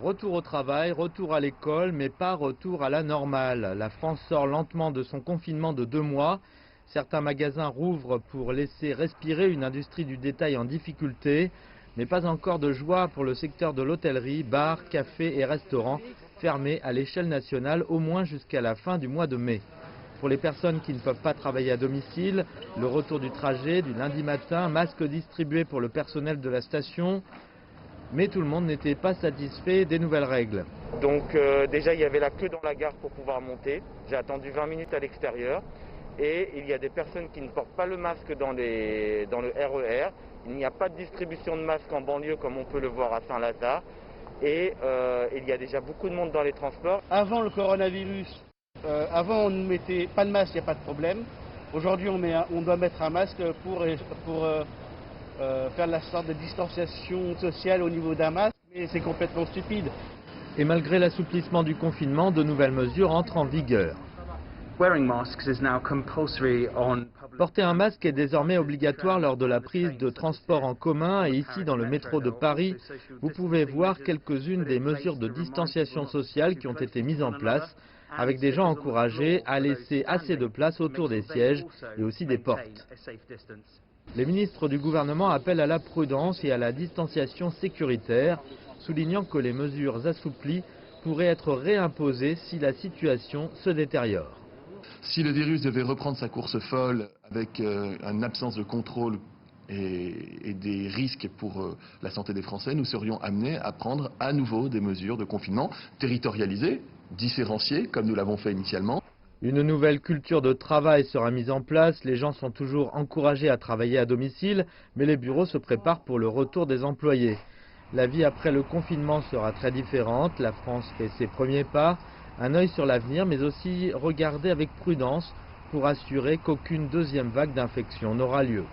Retour au travail, retour à l'école, mais pas retour à la normale. La France sort lentement de son confinement de 2 mois. Certains magasins rouvrent pour laisser respirer une industrie du détail en difficulté, mais pas encore de joie pour le secteur de l'hôtellerie, bars, cafés et restaurants, fermés à l'échelle nationale au moins jusqu'à la fin du mois de mai. Pour les personnes qui ne peuvent pas travailler à domicile, le retour du trajet du lundi matin, masques distribués pour le personnel de la station, mais tout le monde n'était pas satisfait des nouvelles règles. Donc déjà il y avait la queue dans la gare pour pouvoir monter. J'ai attendu 20 minutes à l'extérieur et il y a des personnes qui ne portent pas le masque dans le RER. Il n'y a pas de distribution de masques en banlieue comme on peut le voir à Saint-Lazare. Et il y a déjà beaucoup de monde dans les transports. Avant le coronavirus, avant on ne mettait pas de masque, il n'y a pas de problème. Aujourd'hui on doit mettre un masque pour faire la sorte de distanciation sociale au niveau d'un masque, mais c'est complètement stupide. Et malgré l'assouplissement du confinement, de nouvelles mesures entrent en vigueur. Porter un masque est désormais obligatoire lors de la prise de transport en commun et ici dans le métro de Paris, vous pouvez voir quelques-unes des mesures de distanciation sociale qui ont été mises en place, avec des gens encouragés à laisser assez de place autour des sièges et aussi des portes. Les ministres du gouvernement appellent à la prudence et à la distanciation sécuritaire, soulignant que les mesures assouplies pourraient être réimposées si la situation se détériore. Si le virus devait reprendre sa course folle avec une absence de contrôle et des risques pour la santé des Français, nous serions amenés à prendre à nouveau des mesures de confinement territorialisées, différenciées, comme nous l'avons fait initialement. Une nouvelle culture de travail sera mise en place. Les gens sont toujours encouragés à travailler à domicile, mais les bureaux se préparent pour le retour des employés. La vie après le confinement sera très différente. La France fait ses premiers pas. Un œil sur l'avenir, mais aussi regarder avec prudence pour assurer qu'aucune deuxième vague d'infection n'aura lieu.